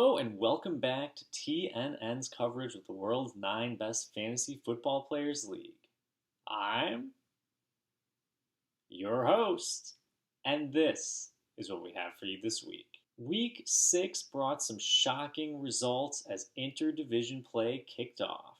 Hello and welcome back to TNN's coverage of the world's 9 best fantasy football players league. I'm your host, and this is what we have for you this week. Week 6 brought some shocking results as inter-division play kicked off.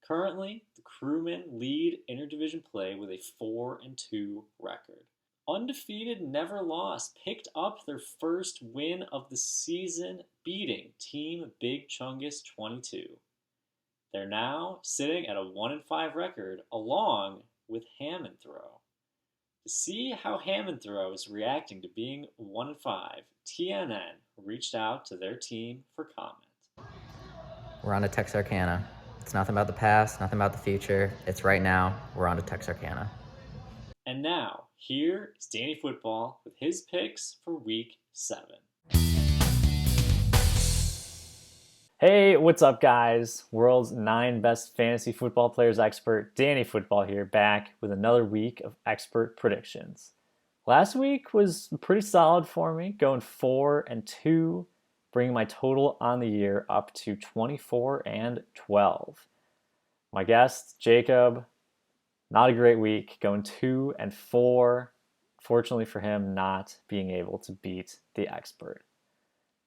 Currently, the Crewmen lead inter-division play with a 4-2 record. Undefeated Never Lost picked up their first win of the season, beating Team Big Chungus 22. They're now sitting at a 1-5 record along with Ham and Throw. To see how Ham and Throw is reacting to being 1-5, TNN reached out to their team for comment. We're on to Texarkana. It's nothing about the past, nothing about the future. It's right now. We're on to Texarkana. And now, here is Danny Football with his picks for Week 7. Hey, what's up, guys? World's 9 best fantasy football players expert, Danny Football here, back with another week of expert predictions. Last week was pretty solid for me, going 4-2, bringing my total on the year up to 24-12. My guest, Jacob, not a great week, going 2-4. Fortunately for him, not being able to beat the expert.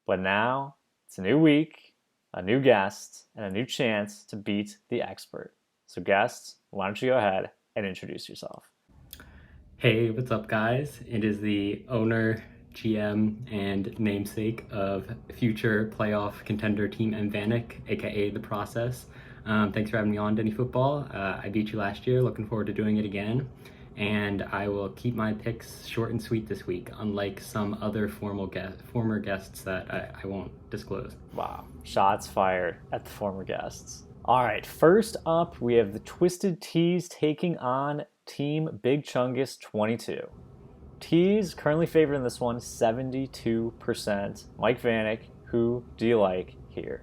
But now, it's a new week, a new guest, and a new chance to beat the expert. So guest, why don't you go ahead and introduce yourself? Hey, what's up, guys? It is the owner, GM, and namesake of future playoff contender team Embank, aka The Process. Thanks for having me on, Denny Football. I beat you last year, looking forward to doing it again. And I will keep my picks short and sweet this week, unlike some other former guests that I won't disclose. Wow, shots fired at the former guests. All right, first up, we have the Twisted Tees taking on Team Big Chungus 22. Tees currently favored in this one, 72%. Mike Vanek, who do you like here?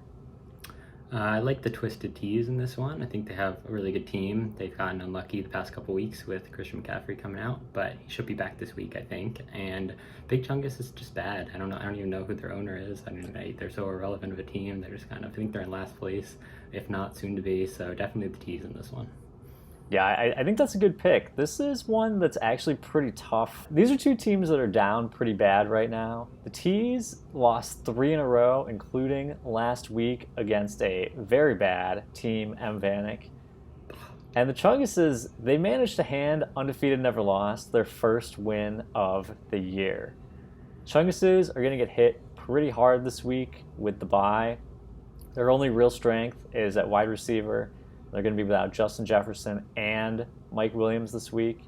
I like the Twisted Tees in this one. I think they have a really good team. They've gotten unlucky the past couple weeks with Christian McCaffrey coming out, but he should be back this week, I think. And Big Chungus is just bad. I don't even know who their owner is. I mean, they're so irrelevant of a team. They're just I think they're in last place, if not soon to be. So definitely the Tees in this one. Yeah, I think that's a good pick. This is one that's actually pretty tough. These are two teams that are down pretty bad right now. The Tees lost 3 in a row, including last week against a very bad team, Embank. And the Chunguses, they managed to hand Undefeated Never Lost their first win of the year. Chunguses are going to get hit pretty hard this week with the bye. Their only real strength is at wide receiver. They're going to be without Justin Jefferson and Mike Williams this week.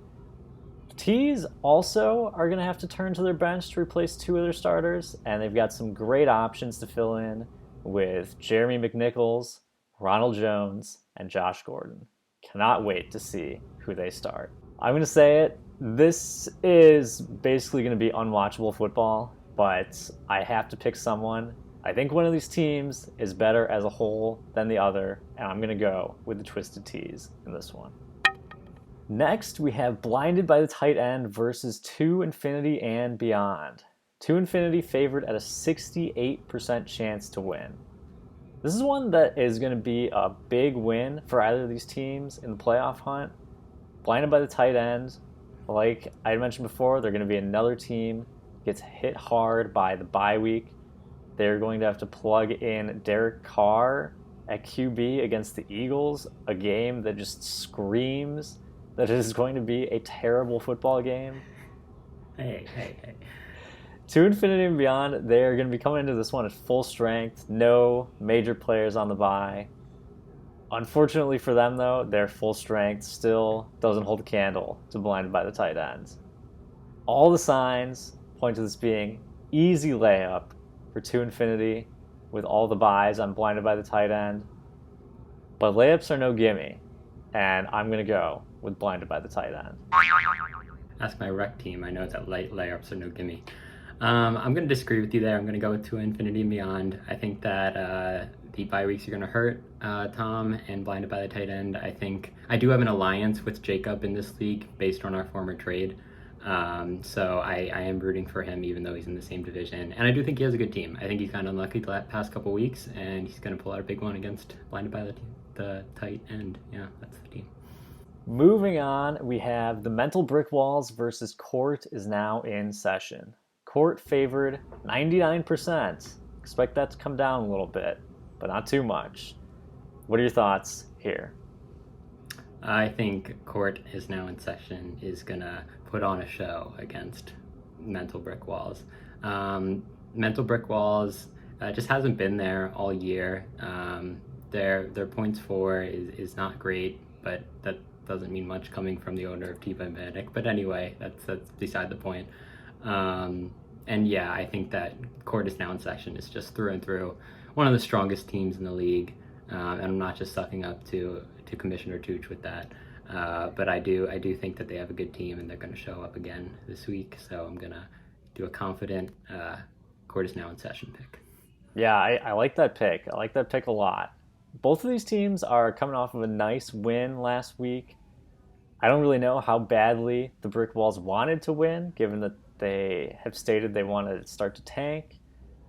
The Tees also are going to have to turn to their bench to replace 2 of their starters, and they've got some great options to fill in with Jeremy McNichols, Ronald Jones, and Josh Gordon. Cannot wait to see who they start. I'm going to say it. This is basically going to be unwatchable football, but I have to pick someone. I think one of these teams is better as a whole than the other, and I'm going to go with the Twisted Tees in this one. Next, we have Blinded by the Tight End versus 2-Infinity and Beyond. 2-Infinity favored at a 68% chance to win. This is one that is going to be a big win for either of these teams in the playoff hunt. Blinded by the Tight End, like I mentioned before, they're going to be another team gets hit hard by the bye week. They're going to have to plug in Derek Carr at QB against the Eagles, a game that just screams that it is going to be a terrible football game. Hey. 2-Infinity and Beyond, they're going to be coming into this one at full strength, no major players on the bye. Unfortunately for them, though, their full strength still doesn't hold a candle to Blinded by the Tight End. All the signs point to this being easy layup for 2-Infinity with all the buys on Blinded by the Tight End. But layups are no gimme, and I'm going to go with Blinded by the Tight End. Ask my rec team. I know that light layups are no gimme. I'm going to disagree with you there. I'm going to go with 2-Infinity and Beyond. I think that the bye weeks are going to hurt Tom and Blinded by the Tight End. I think I do have an alliance with Jacob in this league based on our former trade. So I am rooting for him, even though he's in the same division. And I do think he has a good team. I think he's kind of unlucky the past couple weeks, and he's going to pull out a big one against blinded by the tight end. Yeah, that's the team. Moving on, we have the mental brick walls versus court is now in session. Court favored 99%. Expect that to come down a little bit, but not too much. What are your thoughts here? I think court is now in session is going to put on a show against mental brick walls. Mental brick walls just hasn't been there all year. Their points for is not great, but that doesn't mean much coming from the owner of Embank. But anyway, that's beside the point. And yeah, I think that court is now in session is just through and through one of the strongest teams in the league. And I'm not just sucking up to Commissioner Tooch with that. But I do think that they have a good team and they're going to show up again this week. So I'm going to do a confident court is now in session pick. Yeah, I like that pick. I like that pick a lot. Both of these teams are coming off of a nice win last week. I don't really know how badly the Brick Walls wanted to win, given that they have stated they wanted to start to tank,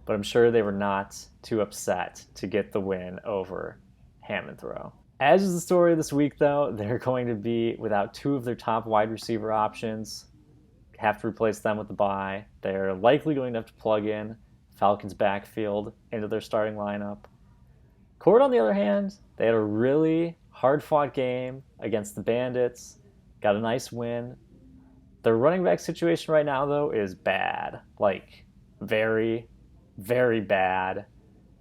but I'm sure they were not too upset to get the win over Hammond Throw. As is the story this week, though, they're going to be without two of their top wide receiver options, have to replace them with the bye. They're likely going to have to plug in Falcons' backfield into their starting lineup. Court, on the other hand, they had a really hard-fought game against the Bandits, got a nice win. Their running back situation right now, though, is bad. Like, very, very bad.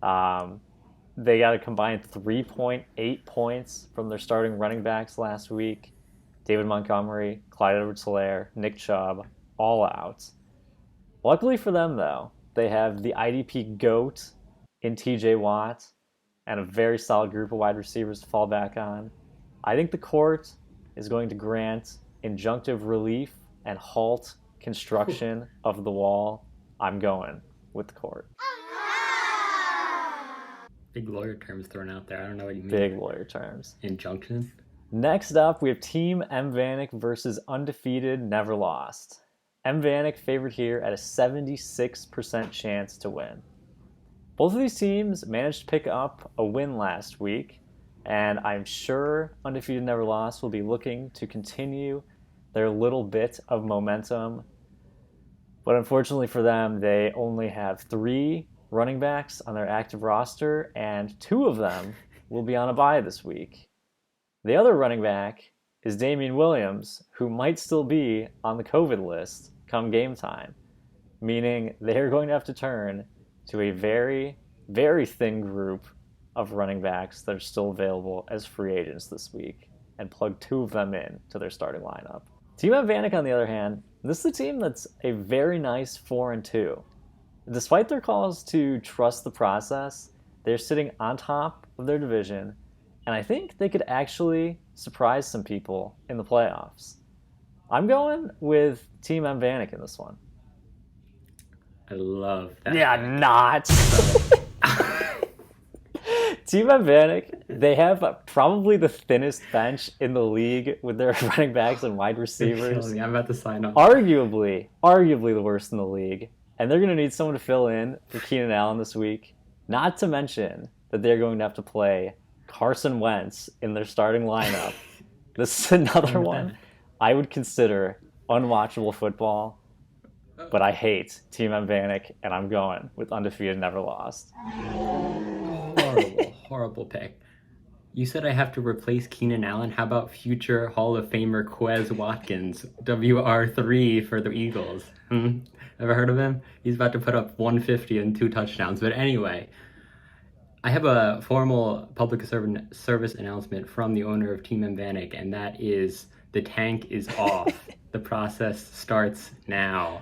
They got a combined 3.8 points from their starting running backs last week. David Montgomery, Clyde Edwards-Helaire, Nick Chubb, all out. Luckily for them, though, they have the IDP GOAT in TJ Watt and a very solid group of wide receivers to fall back on. I think the court is going to grant injunctive relief and halt construction of the wall. I'm going with the court. Big lawyer terms thrown out there. I don't know what you mean. Big lawyer terms. Injunction? Next up, we have Team Embank versus Undefeated Never Lost. Embank favored here at a 76% chance to win. Both of these teams managed to pick up a win last week, and I'm sure Undefeated Never Lost will be looking to continue their little bit of momentum. But unfortunately for them, they only have 3 running backs on their active roster, and 2 of them will be on a bye this week. The other running back is Damian Williams, who might still be on the COVID list come game time, meaning they're going to have to turn to a very, very thin group of running backs that are still available as free agents this week and plug 2 of them in to their starting lineup. Team Embank, on the other hand, this is a team that's a very nice 4-2. Despite their calls to trust the process, they're sitting on top of their division, and I think they could actually surprise some people in the playoffs. I'm going with Team Embank in this one. I love that. Yeah, not. Team Embank, they have probably the thinnest bench in the league with their running backs and wide receivers. I'm about to sign up. Arguably the worst in the league. And they're going to need someone to fill in for Keenan Allen this week. Not to mention that they're going to have to play Carson Wentz in their starting lineup. This is another one I would consider unwatchable football. But I hate Team Embank, and I'm going with Undefeated Never Lost. Horrible pick. You said I have to replace Keenan Allen. How about future Hall of Famer Quez Watkins, WR3 for the Eagles? Ever heard of him? He's about to put up 150 and 2 touchdowns. But anyway, I have a formal public service announcement from the owner of Team Embank, and that is the tank is off. The process starts now.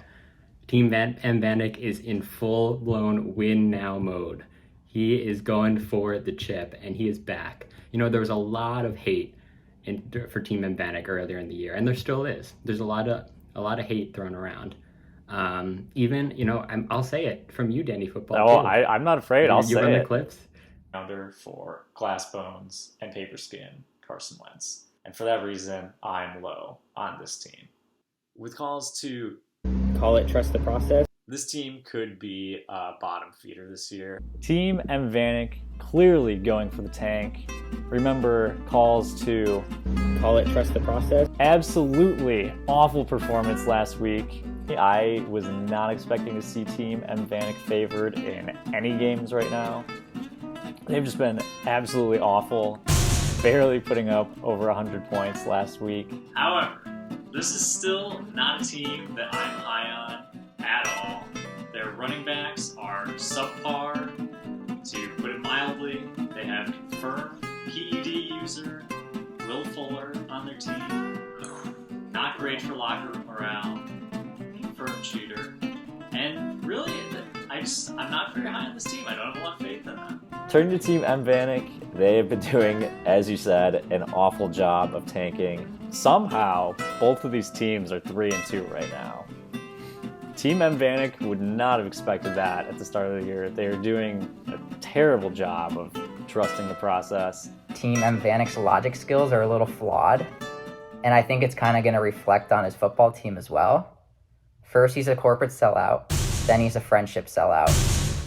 Team Embank is in full-blown win-now mode. He is going for the chip, and he is back. You know, there was a lot of hate for Team Embank earlier in the year, and there still is. There's a lot of hate thrown around. Even, you know, I'll say it from you, Danny Football. Oh, I'm not afraid. I'll say it. You run the clips. Founder for Glass Bones and Paper Skin, Carson Wentz. And for that reason, I'm low on this team. With calls to Call it trust the process. this team could be a bottom feeder this year. Team Embank clearly going for the tank. Remember calls to Call it trust the process. absolutely awful performance last week. I was not expecting to see Team Embank favored in any games right now. They've just been absolutely awful, barely putting up over 100 points last week. However, this is still not a team that I'm high on at all. Their running backs are subpar, to put it mildly. They have confirmed PED user Will Fuller on their team. Not great for locker room morale. Confirmed shooter. And really, I'm not very high on this team. I don't have a lot of faith in them. Turning to Team Embank, they have been doing, as you said, an awful job of tanking. Somehow, both of these teams are 3-2 right now. Team Embank would not have expected that at the start of the year. They are doing a terrible job of trusting the process. Team Embank's logic skills are a little flawed, and I think it's kind of going to reflect on his football team as well. First, he's a corporate sellout, then he's a friendship sellout.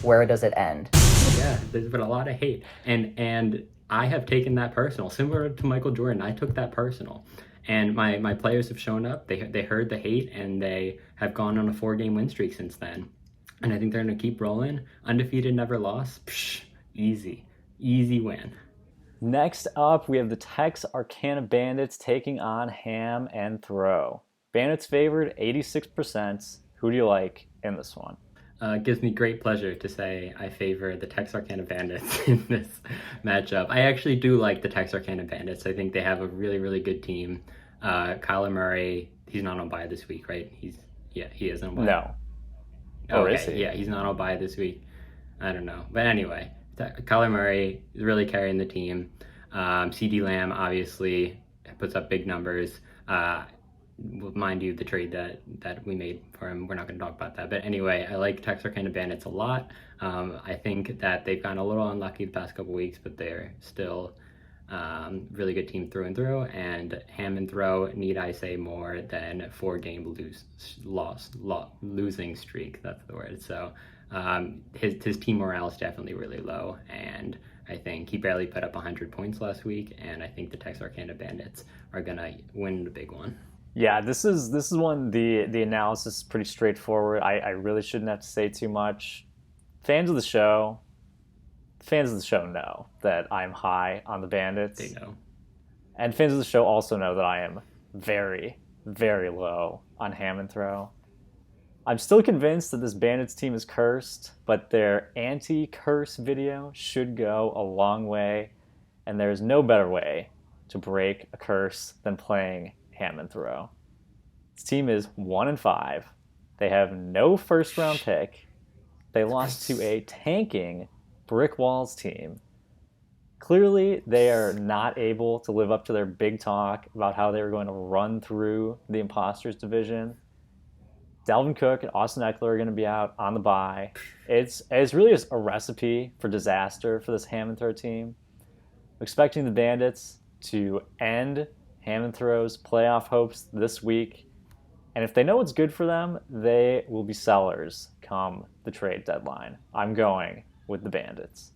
Where does it end? Yeah, there's been a lot of hate, and I have taken that personal. Similar to Michael Jordan, I took that personal. And my players have shown up. They heard the hate, and they have gone on a 4-game win streak since then. And I think they're going to keep rolling. Undefeated, never lost. Psh, easy win. Next up, we have the Texarkana Bandits taking on Ham and Throw. Bandits favored 86%. Who do you like in this one? It gives me great pleasure to say I favor the Texarkana Bandits in this matchup. I actually do like the Texarkana Bandits. I think they have a really, really good team. Kyler Murray, he's not on bye this week, right? He is on bye. No. Okay, is he? Yeah, he's not on bye this week. I don't know. But anyway, Kyler Murray is really carrying the team. CD Lamb obviously puts up big numbers. Mind you, the trade that we made for him, we're not going to talk about that. But anyway, I like Texarkana Bandits a lot. I think that they've gotten a little unlucky the past couple weeks, but they're still really good team through and through. And Ham and Throw, need I say more than 4-game losing streak. That's the word. So his team morale is definitely really low, and I think he barely put up 100 points last week. And I think the Texarkana Bandits are going to win the big one. Yeah, this is one, the analysis is pretty straightforward. I really shouldn't have to say too much. Fans of the show know that I'm high on the Bandits. They know. And fans of the show also know that I am very, very low on Ham and Throw. I'm still convinced that this Bandits team is cursed, but their anti-curse video should go a long way, and there's no better way to break a curse than playing Ham and Throw. This team is 1-5. They have no first-round pick. They lost to a tanking Brick Walls team. Clearly, they are not able to live up to their big talk about how they were going to run through the Imposters division. Dalvin Cook and Austin Eckler are going to be out on the bye. It's really just a recipe for disaster for this Ham and Throw team. I'm expecting the Bandits to end Ham and Throw's playoff hopes this week. And if they know what's good for them, they will be sellers come the trade deadline. I'm going with the Bandits.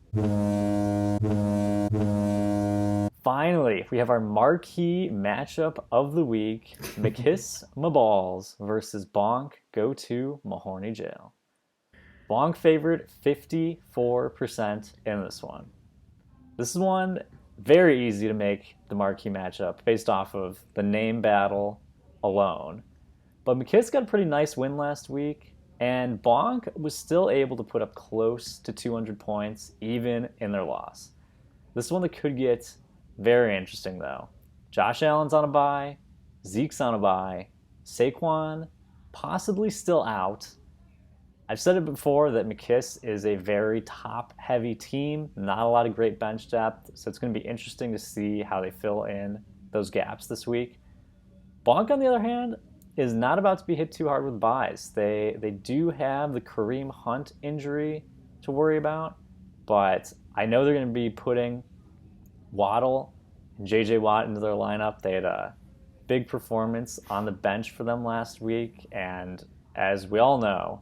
Finally, we have our marquee matchup of the week. McKiss Maballs versus Bonk Go to Mahorny Jail. Bonk favored 54% in this one. This is one very easy to make the marquee matchup based off of the name battle alone. But McKiss got a pretty nice win last week, and Bonk was still able to put up close to 200 points even in their loss. This is one that could get very interesting, though. Josh Allen's on a bye, Zeke's on a bye, Saquon possibly still out. I've said it before that McKiss is a very top-heavy team, not a lot of great bench depth, so it's going to be interesting to see how they fill in those gaps this week. Bonk, on the other hand, is not about to be hit too hard with buys. They do have the Kareem Hunt injury to worry about, but I know they're going to be putting Waddle and J.J. Watt into their lineup. They had big performance on the bench for them last week, and as we all know,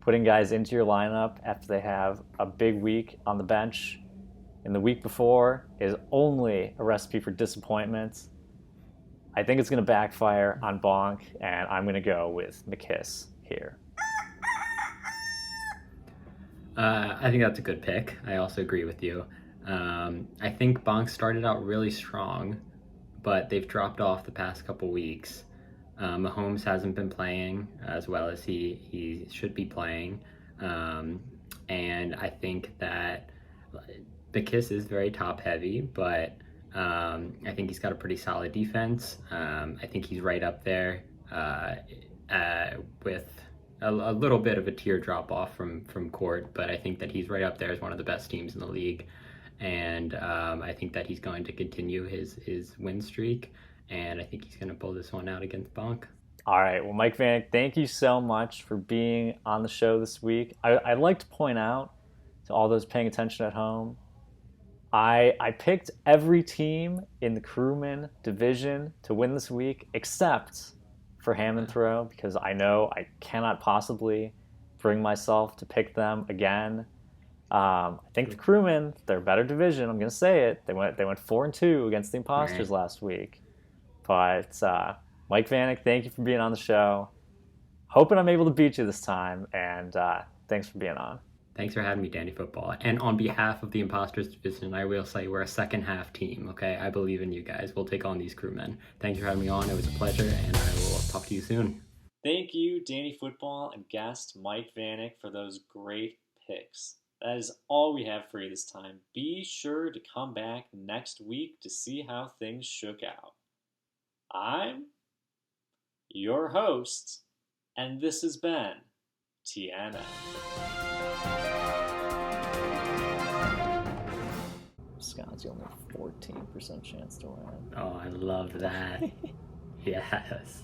putting guys into your lineup after they have a big week on the bench in the week before is only a recipe for disappointment. I think it's going to backfire on Bonk, and I'm going to go with McKiss here. I think that's a good pick. I also agree with you. I think Bonk started out really strong, but they've dropped off the past couple weeks. Mahomes hasn't been playing as well as he should be playing. And I think that the Kiss is very top heavy, but I think he's got a pretty solid defense. I think he's right up there with a little bit of a tier drop off from Court, but I think that he's right up there as one of the best teams in the league. And I think that he's going to continue his win streak, and I think he's going to pull this one out against Bonk. All right. Well, Mike Vanek, thank you so much for being on the show this week. I'd like to point out to all those paying attention at home, I picked every team in the Crewman division to win this week except for Ham and Throw, because I know I cannot possibly bring myself to pick them again. I think the Crewmen, they're a better division. I'm going to say it. They went 4-2 against the Imposters last week. But Mike Vanek, thank you for being on the show. Hoping I'm able to beat you this time, and thanks for being on. Thanks for having me, Danny Football. And on behalf of the Imposters division, I will say we're a second half team, okay? I believe in you guys. We'll take on these Crewmen. Thanks for having me on. It was a pleasure, and I will talk to you soon. Thank you, Danny Football and guest Mike Vanek, for those great picks. That is all we have for you this time. Be sure to come back next week to see how things shook out. I'm your host, and this has been TNF. Scott's only 14% chance to win. Oh, I love that. Yes.